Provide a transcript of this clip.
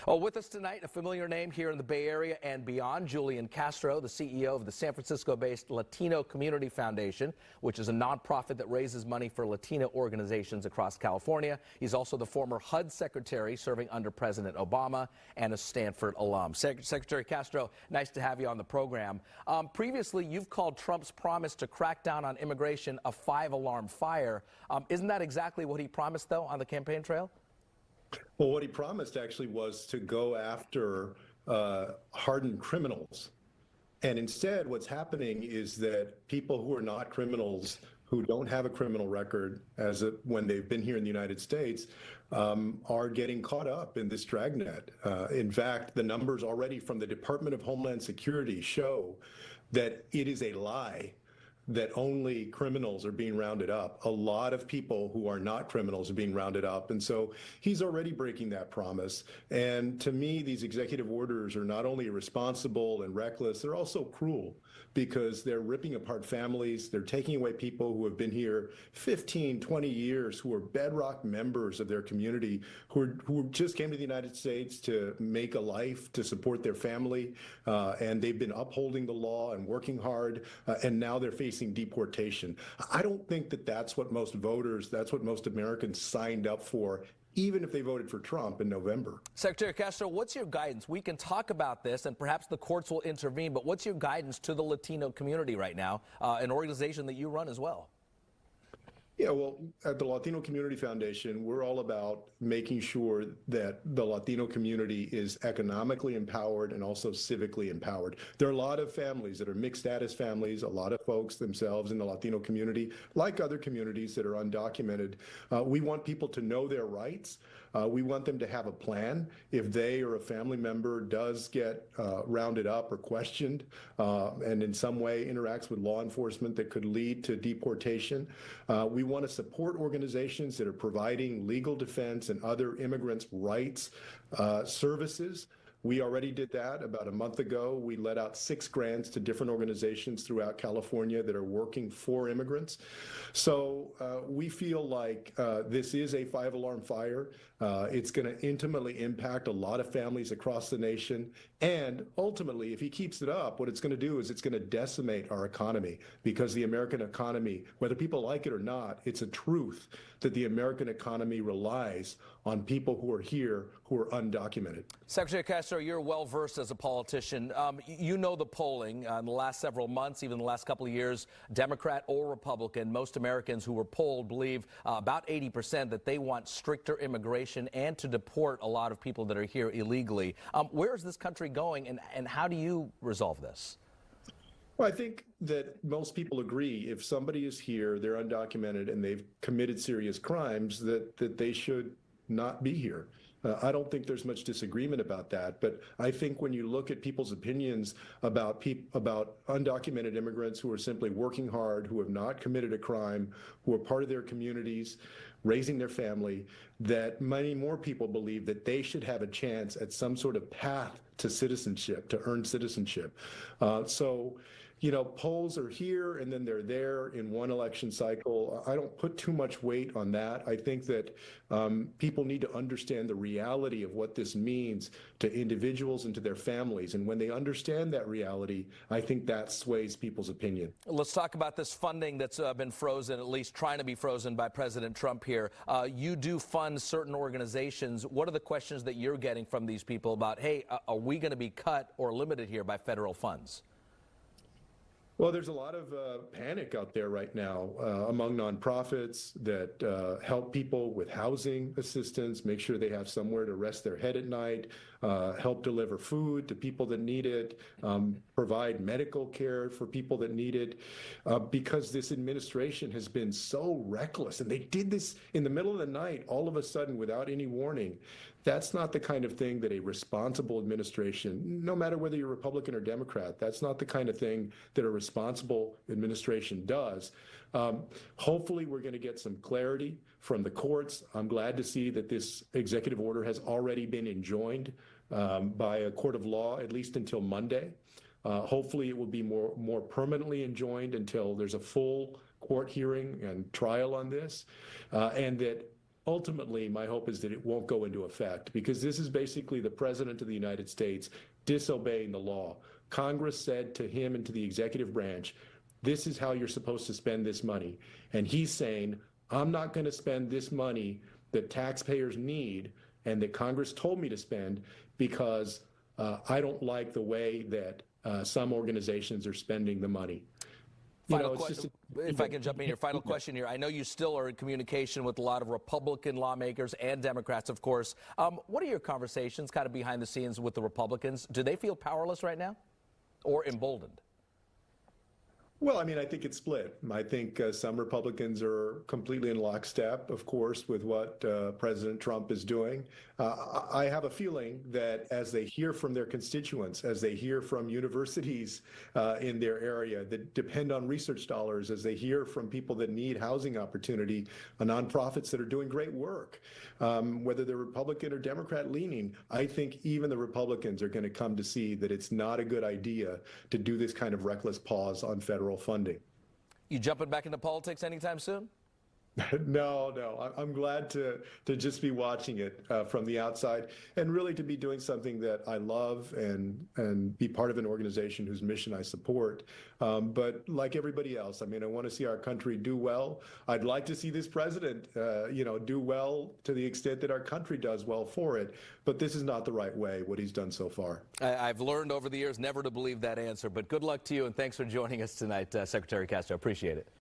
Oh, with us tonight, a familiar name here in the Bay Area and beyond, Julián Castro, the CEO of the San Francisco-based Latino Community Foundation, which is a nonprofit that raises money for Latino organizations across California. He's also the former HUD secretary serving under President Obama and a Stanford alum. Secretary Castro, nice to have you on the program. Previously, you've called Trump's promise to crack down on immigration a five-alarm fire. Isn't that exactly what he promised, though, on the campaign trail? Well, what he promised actually was to go after hardened criminals. And instead, what's happening is that people who are not criminals, who don't have a criminal record when they've been here in the United States, are getting caught up in this dragnet. In fact, the numbers already from the Department of Homeland Security show that it is a lie that only criminals are being rounded up. A lot of people who are not criminals are being rounded up. And so he's already breaking that promise. And to me, these executive orders are not only irresponsible and reckless, they're also cruel because they're ripping apart families. They're taking away people who have been here 15, 20 years, who are bedrock members of their community, who just came to the United States to make a life, to support their family. And they've been upholding the law and working hard. And now they're facing deportation. I don't think that that's what most voters, that's what most Americans signed up for, even if they voted for Trump in November. Secretary Castro, what's your guidance? We can talk about this and perhaps the courts will intervene, but what's your guidance to the Latino community right now, an organization that you run as well? Yeah, well, at the Latino Community Foundation, we're all about making sure that the Latino community is economically empowered and also civically empowered. There are a lot of families that are mixed status families, a lot of folks themselves in the Latino community, like other communities that are undocumented. We want people to know their rights. We want them to have a plan. If they or a family member does get rounded up or questioned and in some way interacts with law enforcement that could lead to deportation, we want to support organizations that are providing legal defense and other immigrants' rights services. We already did that about a month ago. We let out 6 grants to different organizations throughout California that are working for immigrants. So we feel like this is a five-alarm fire. It's going to intimately impact a lot of families across the nation. And ultimately, if he keeps it up, what it's going to do is it's going to decimate our economy because the American economy, whether people like it or not, it's a truth that the American economy relies on people who are here who are undocumented. Secretary Castro, you're well versed as a politician. You know the polling in the last several months, even the last couple of years, Democrat or Republican. Most Americans who were polled believe about 80% that they want stricter immigration and to deport a lot of people that are here illegally. Where is this country going, and how do you resolve this? Well, I think that most people agree if somebody is here, they're undocumented, and they've committed serious crimes, that they should not be here. I don't think there's much disagreement about that, but I think when you look at people's opinions about undocumented immigrants who are simply working hard, who have not committed a crime, who are part of their communities, raising their family, that many more people believe that they should have a chance at some sort of path to citizenship, to earn citizenship. So, you know, polls are here and then they're there in one election cycle. I don't put too much weight on that. I think that people need to understand the reality of what this means to individuals and to their families. And when they understand that reality, I think that sways people's opinion. Let's talk about this funding that's been frozen, at least trying to be frozen by President Trump here. You do fund certain organizations. What are the questions that you're getting from these people about, hey, are we going to be cut or limited here by federal funds? Well, there's a lot of panic out there right now among nonprofits that help people with housing assistance, make sure they have somewhere to rest their head at night, help deliver food to people that need it, provide medical care for people that need it, because this administration has been so reckless. And they did this in the middle of the night, all of a sudden, without any warning. That's not the kind of thing that a responsible administration, no matter whether you're Republican or Democrat, that's not the kind of thing that a responsible administration does. Hopefully, we're going to get some clarity from the courts. I'm glad to see that this executive order has already been enjoined by a court of law, at least until Monday. Hopefully, it will be more permanently enjoined until there's a full court hearing and trial on this, and that ultimately, my hope is that it won't go into effect, because this is basically the president of the United States disobeying the law. Congress said to him and to the executive branch, this is how you're supposed to spend this money. And he's saying, I'm not going to spend this money that taxpayers need and that Congress told me to spend because I don't like the way that some organizations are spending the money. Final question, if I can jump in, your final question here. I know you still are in communication with a lot of Republican lawmakers and Democrats, of course. What are your conversations kind of behind the scenes with the Republicans? Do they feel powerless right now or emboldened? Well, I mean, I think it's split. I think some Republicans are completely in lockstep, of course, with what President Trump is doing. I have a feeling that as they hear from their constituents, as they hear from universities in their area that depend on research dollars, as they hear from people that need housing opportunity, nonprofits that are doing great work, whether they're Republican or Democrat leaning, I think even the Republicans are going to come to see that it's not a good idea to do this kind of reckless pause on federal funding. You jumping back into politics anytime soon? No. I'm glad to just be watching it from the outside and really to be doing something that I love and be part of an organization whose mission I support. But like everybody else, I mean, I want to see our country do well. I'd like to see this president, do well to the extent that our country does well for it. But this is not the right way, what he's done so far. I've learned over the years never to believe that answer. But good luck to you, and thanks for joining us tonight, Secretary Castro. Appreciate it.